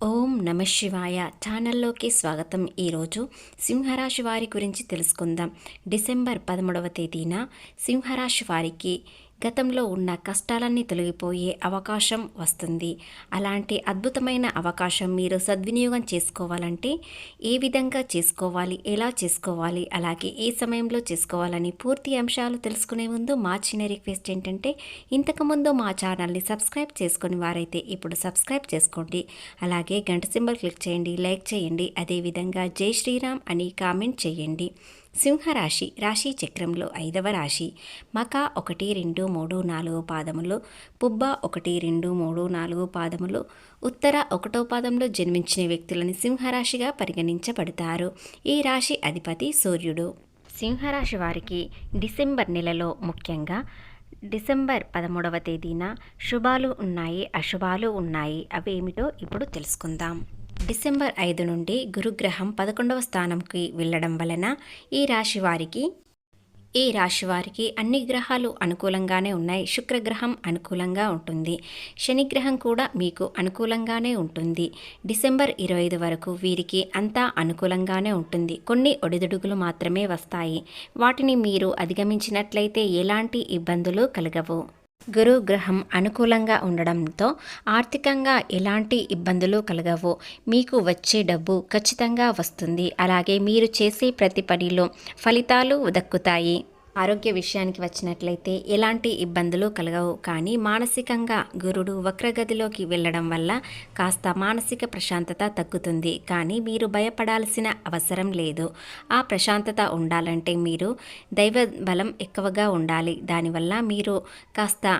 ఓం నమ శివాయ ఛానల్లోకి స్వాగతం. ఈరోజు సింహరాశి వారి గురించి తెలుసుకుందాం. డిసెంబర్ 13వ తేదీన సింహరాశి వారికి గతంలో ఉన్న కష్టాలన్నీ తొలగిపోయే అవకాశం వస్తుంది. అలాంటి అద్భుతమైన అవకాశం మీరు సద్వినియోగం చేసుకోవాలంటే ఏ విధంగా చేసుకోవాలి, ఎలా చేసుకోవాలి, అలాగే ఏ సమయంలో చేసుకోవాలని పూర్తి అంశాలు తెలుసుకునే ముందు మా చిన్న రిక్వెస్ట్ ఏంటంటే, ఇంతకుముందు మా ఛానల్ని సబ్స్క్రైబ్ చేసుకుని వారైతే ఇప్పుడు సబ్స్క్రైబ్ చేసుకోండి. అలాగే గంట సింబల్ క్లిక్ చేయండి, లైక్ చేయండి. అదేవిధంగా జై శ్రీరామ్ అని కామెంట్ చేయండి. సింహరాశి రాశి చక్రంలో 5వ రాశి. మక 1, 2, 3, 4 పాదములు, పుబ్బ 1, 2, 3, 4 పాదములు, ఉత్తర 1వ పాదంలో జన్మించిన వ్యక్తులని సింహరాశిగా పరిగణించబడతారు. ఈ రాశి అధిపతి సూర్యుడు. సింహరాశి వారికి డిసెంబర్ నెలలో ముఖ్యంగా డిసెంబర్ 13వ తేదీన శుభాలు ఉన్నాయి, అశుభాలు ఉన్నాయి. అవి ఏమిటో ఇప్పుడు తెలుసుకుందాం. డిసెంబర్ 5 నుండి గురుగ్రహం 11వ స్థానంకి వెళ్ళడం వలన ఈ రాశి వారికి అన్ని గ్రహాలు అనుకూలంగానే ఉన్నాయి. శుక్రగ్రహం అనుకూలంగా ఉంటుంది, శనిగ్రహం కూడా మీకు అనుకూలంగానే ఉంటుంది. డిసెంబర్ 25 వరకు వీరికి అంతా అనుకూలంగానే ఉంటుంది. కొన్ని ఒడిదుడుకులు మాత్రమే వస్తాయి. వాటిని మీరు అధిగమించినట్లయితే ఎలాంటి ఇబ్బందులు కలగవు. గురు గ్రహం అనుకూలంగా ఉండడంతో ఆర్థికంగా ఎలాంటి ఇబ్బందులు కలగవు. మీకు వచ్చే డబ్బు ఖచ్చితంగా వస్తుంది. అలాగే మీరు చేసే ప్రతి పనిలో ఫలితాలు దక్కుతాయి. ఆరోగ్య విషయానికి వచ్చినట్లయితే ఎలాంటి ఇబ్బందులు కలగవు. కానీ మానసికంగా గురుడు వక్రగతిలోకి వెళ్ళడం వల్ల కాస్త మానసిక ప్రశాంతత తగ్గుతుంది. కానీ మీరు భయపడాల్సిన అవసరం లేదు. ఆ ప్రశాంతత ఉండాలంటే మీరు దైవ బలం ఎక్కువగా ఉండాలి. దానివల్ల మీరు కాస్త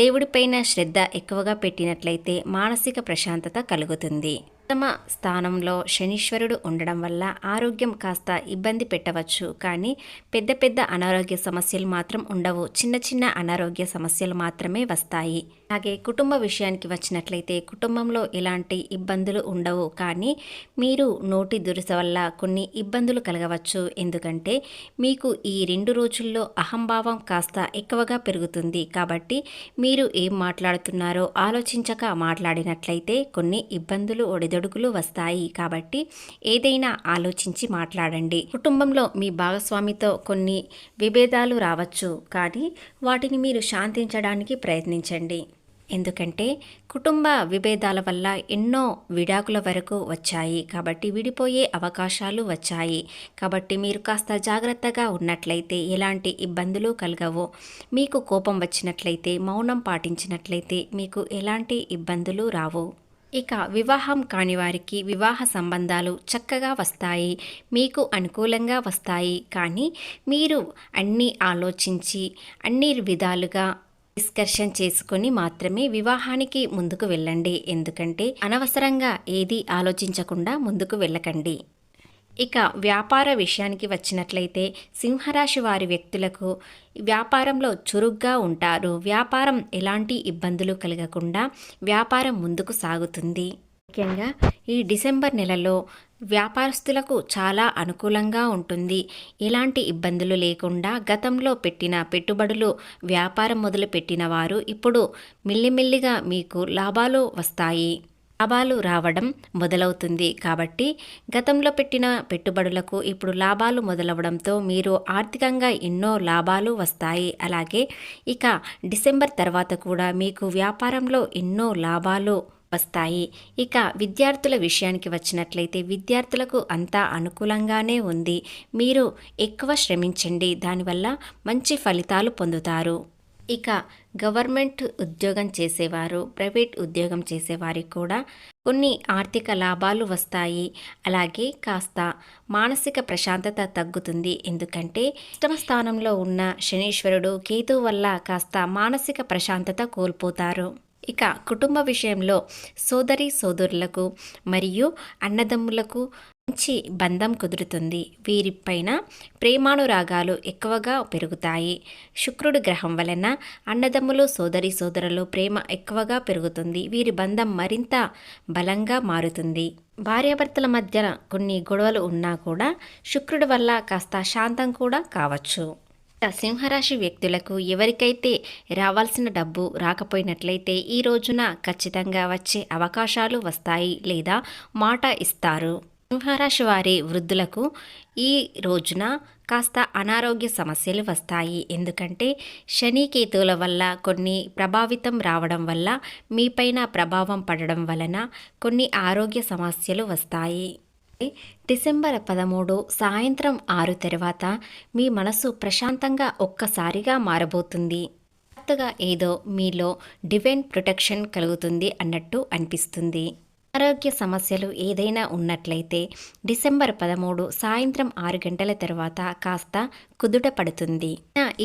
దేవుడిపైన శ్రద్ధ ఎక్కువగా పెట్టినట్లయితే మానసిక ప్రశాంతత కలుగుతుంది. ఉత్తమ స్థానంలో శనీశ్వరుడు ఉండడం వల్ల ఆరోగ్యం కాస్త ఇబ్బంది పెట్టవచ్చు. కానీ పెద్ద పెద్ద అనారోగ్య సమస్యలు మాత్రం ఉండవు. చిన్న చిన్న అనారోగ్య సమస్యలు మాత్రమే వస్తాయి. అలాగే కుటుంబ విషయానికి వచ్చినట్లయితే కుటుంబంలో ఎలాంటి ఇబ్బందులు ఉండవు. కానీ మీరు నోటి దురుస వల్ల కొన్ని ఇబ్బందులు కలగవచ్చు. ఎందుకంటే మీకు ఈ 2 రోజుల్లో అహంభావం కాస్త ఎక్కువగా పెరుగుతుంది. కాబట్టి మీరు ఏం మాట్లాడుతున్నారో ఆలోచించక మాట్లాడినట్లయితే కొన్ని ఇబ్బందులు ఒడిదొడుకులు వస్తాయి. కాబట్టి ఏదైనా ఆలోచించి మాట్లాడండి. కుటుంబంలో మీ భాగస్వామితో కొన్ని విభేదాలు రావచ్చు. కానీ వాటిని మీరు శాంతించడానికి ప్రయత్నించండి. ఎందుకంటే కుటుంబ విభేదాల వల్ల ఎన్నో విడాకుల వరకు వచ్చాయి. కాబట్టి విడిపోయే అవకాశాలు వచ్చాయి. కాబట్టి మీరు కాస్త జాగ్రత్తగా ఉన్నట్లయితే ఎలాంటి ఇబ్బందులు కలగవు. మీకు కోపం వచ్చినట్లయితే మౌనం పాటించినట్లయితే మీకు ఎలాంటి ఇబ్బందులు రావు. ఇక వివాహం కాని వారికి వివాహ సంబంధాలు చక్కగా వస్తాయి, మీకు అనుకూలంగా వస్తాయి. కానీ మీరు అన్నీ ఆలోచించి అన్ని విధాలుగా డిస్కషన్ చేసుకొని మాత్రమే వివాహానికి ముందుకు వెళ్ళండి. ఎందుకంటే అనవసరంగా ఏది ఆలోచించకుండా ముందుకు వెళ్ళకండి. ఇక వ్యాపార విషయానికి వచ్చినట్లయితే సింహరాశి వారి వ్యక్తులకు వ్యాపారంలో చురుగ్గా ఉంటారు. వ్యాపారం ఎలాంటి ఇబ్బందులు కలగకుండా వ్యాపారం ముందుకు సాగుతుంది. ముఖ్యంగా ఈ డిసెంబర్ నెలలో వ్యాపారస్తులకు చాలా అనుకూలంగా ఉంటుంది. ఎలాంటి ఇబ్బందులు లేకుండా గతంలో పెట్టిన పెట్టుబడులు వ్యాపారం మొదలుపెట్టిన వారు ఇప్పుడు మెల్లిమెల్లిగా మీకు లాభాలు వస్తాయి. లాభాలు రావడం మొదలవుతుంది. కాబట్టి గతంలో పెట్టిన పెట్టుబడులకు ఇప్పుడు లాభాలు మొదలవడంతో మీరు ఆర్థికంగా ఎన్నో లాభాలు వస్తాయి. అలాగే ఇక డిసెంబర్ తర్వాత కూడా మీకు వ్యాపారంలో ఎన్నో లాభాలు వస్తాయి. ఇక విద్యార్థుల విషయానికి వచ్చినట్లయితే విద్యార్థులకు అంతా అనుకూలంగానే ఉంది. మీరు ఎక్కువ శ్రమించండి, దానివల్ల మంచి ఫలితాలు పొందుతారు. ఇక గవర్నమెంట్ ఉద్యోగం చేసేవారు, ప్రైవేట్ ఉద్యోగం చేసేవారికి కూడా కొన్ని ఆర్థిక లాభాలు వస్తాయి. అలాగే కాస్త మానసిక ప్రశాంతత తగ్గుతుంది. ఎందుకంటే అష్టమ స్థానంలో ఉన్న శనీశ్వరుడు కేతు వల్ల కాస్త మానసిక ప్రశాంతత కోల్పోతారు. ఇక కుటుంబ విషయంలో సోదరులకు మరియు అన్నదమ్ములకు మంచి బంధం కుదురుతుంది. వీరిపైన ప్రేమానురాగాలు ఎక్కువగా పెరుగుతాయి. శుక్రుడు గ్రహం వలన అన్నదమ్ములు సోదరులు ప్రేమ ఎక్కువగా పెరుగుతుంది. వీరి బంధం మరింత బలంగా మారుతుంది. భార్యాభర్తల మధ్య కొన్ని గొడవలు ఉన్నా కూడా శుక్రుడి వల్ల కాస్త శాంతం కూడా కావచ్చు. సింహరాశి వ్యక్తులకు ఎవరికైతే రావాల్సిన డబ్బు రాకపోయినట్లయితే ఈ రోజున ఖచ్చితంగా వచ్చే అవకాశాలు వస్తాయి లేదా మాట ఇస్తారు. సింహరాశి వారి వృద్ధులకు ఈ రోజున కాస్త అనారోగ్య సమస్యలు వస్తాయి. ఎందుకంటే శని కేతువుల వల్ల కొన్ని ప్రభావితం రావడం వల్ల మీపైన ప్రభావం పడడం వలన కొన్ని ఆరోగ్య సమస్యలు వస్తాయి. డిసెంబర్ 13 సాయంత్రం 6 తర్వాత మీ మనసు ప్రశాంతంగా ఒక్కసారిగా మారబోతుంది. కొత్తగా ఏదో మీలో డివైన్ ప్రొటెక్షన్ కలుగుతుంది అన్నట్టు అనిపిస్తుంది. ఆరోగ్య సమస్యలు ఏదైనా ఉన్నట్లయితే డిసెంబర్ 13 సాయంత్రం 6 గంటల తర్వాత కాస్త కుదుట పడుతుంది.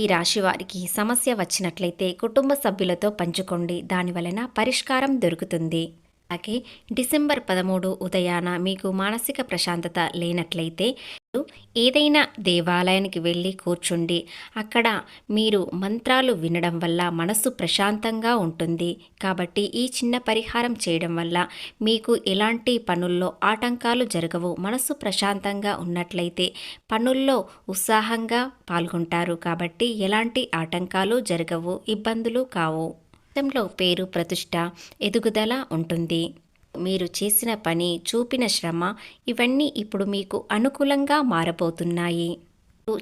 ఈ రాశి వారికి సమస్య వచ్చినట్లయితే కుటుంబ సభ్యులతో పంచుకోండి, దాని వలన పరిష్కారం దొరుకుతుంది. అలాగే డిసెంబర్ 13 ఉదయాన మీకు మానసిక ప్రశాంతత లేనట్లయితే ఏదైనా దేవాలయానికి వెళ్ళి కూర్చుండి అక్కడ మీరు మంత్రాలు వినడం వల్ల మనసు ప్రశాంతంగా ఉంటుంది. కాబట్టి ఈ చిన్న పరిహారం చేయడం వల్ల మీకు ఎలాంటి పనుల్లో ఆటంకాలు జరగవు. మనసు ప్రశాంతంగా ఉన్నట్లయితే పనుల్లో ఉత్సాహంగా పాల్గొంటారు. కాబట్టి ఎలాంటి ఆటంకాలు జరగవు, ఇబ్బందులు కావు. జీవితంలో పేరు ప్రతిష్ట ఎదుగుదల ఉంటుంది. మీరు చేసిన పని, చూపిన శ్రమ ఇవన్నీ ఇప్పుడు మీకు అనుకూలంగా మారబోతున్నాయి.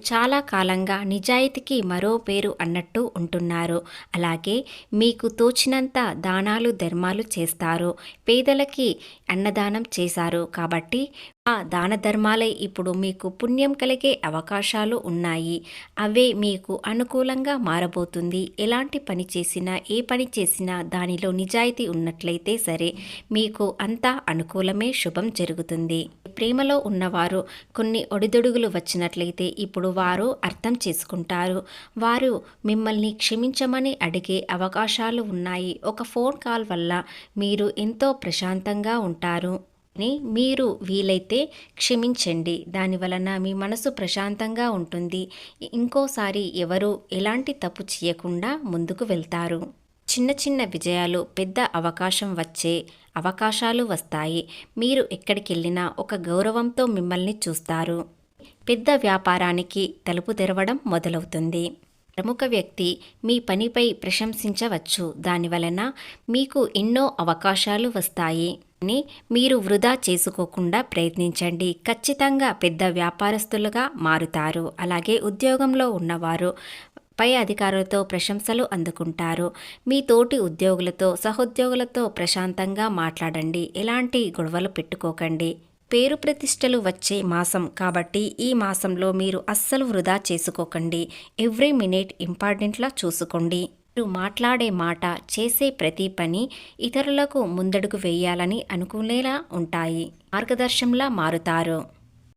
చాలా కాలంగా నిజాయితీకి మరో పేరు అన్నట్టు ఉంటున్నారు. అలాగే మీకు తోచినంత దానాలు ధర్మాలు చేస్తారు. పేదలకి అన్నదానం చేశారు కాబట్టి ఆ దాన ధర్మాలే ఇప్పుడు మీకు పుణ్యం కలిగే అవకాశాలు ఉన్నాయి. అవే మీకు అనుకూలంగా మారబోతుంది. ఎలాంటి పని చేసినా, ఏ పని చేసినా దానిలో నిజాయితీ ఉన్నట్లయితే సరే మీకు అంతా అనుకూలమే, శుభం జరుగుతుంది. ప్రేమలో ఉన్నవారు కొన్ని ఒడిదుడుగులు వచ్చినట్లయితే ఇప్పుడు వారు అర్థం చేసుకుంటారు. వారు మిమ్మల్ని క్షమించమని అడిగే అవకాశాలు ఉన్నాయి. ఒక ఫోన్ కాల్ వల్ల మీరు ఎంతో ప్రశాంతంగా ఉంటారు. మీరు వీలైతే క్షమించండి, దాని వలన మీ మనసు ప్రశాంతంగా ఉంటుంది. ఇంకోసారి ఎవరు ఎలాంటి తప్పు చేయకుండా ముందుకు వెళ్తారు. చిన్న చిన్న విజయాలు పెద్ద అవకాశం వచ్చే అవకాశాలు వస్తాయి. మీరు ఎక్కడికి వెళ్ళినా ఒక గౌరవంతో మిమ్మల్ని చూస్తారు. పెద్ద వ్యాపారానికి తలుపు తెరవడం మొదలవుతుంది. ప్రముఖ వ్యక్తి మీ పనిపై ప్రశంసించవచ్చు. దానివలన మీకు ఎన్నో అవకాశాలు వస్తాయి. మీరు వృధా చేసుకోకుండా ప్రయత్నించండి. ఖచ్చితంగా పెద్ద వ్యాపారస్తులుగా మారుతారు. అలాగే ఉద్యోగంలో ఉన్నవారు పై అధికారులతో ప్రశంసలు అందుకుంటారు. మీ తోటి ఉద్యోగులతో, సహోద్యోగులతో ప్రశాంతంగా మాట్లాడండి. ఎలాంటి గొడవలు పెట్టుకోకండి. పేరు ప్రతిష్టలు వచ్చే మాసం కాబట్టి ఈ మాసంలో మీరు అస్సలు వృధా చేసుకోకండి. ఎవ్రీ మినిట్ ఇంపార్టెంట్లా చూసుకోండి. మీరు మాట్లాడే మాట, చేసే ప్రతి పని ఇతరులకు ముందడుగు వేయాలని అనుకునేలా ఉంటాయి. మార్గదర్శంలా మారుతారు.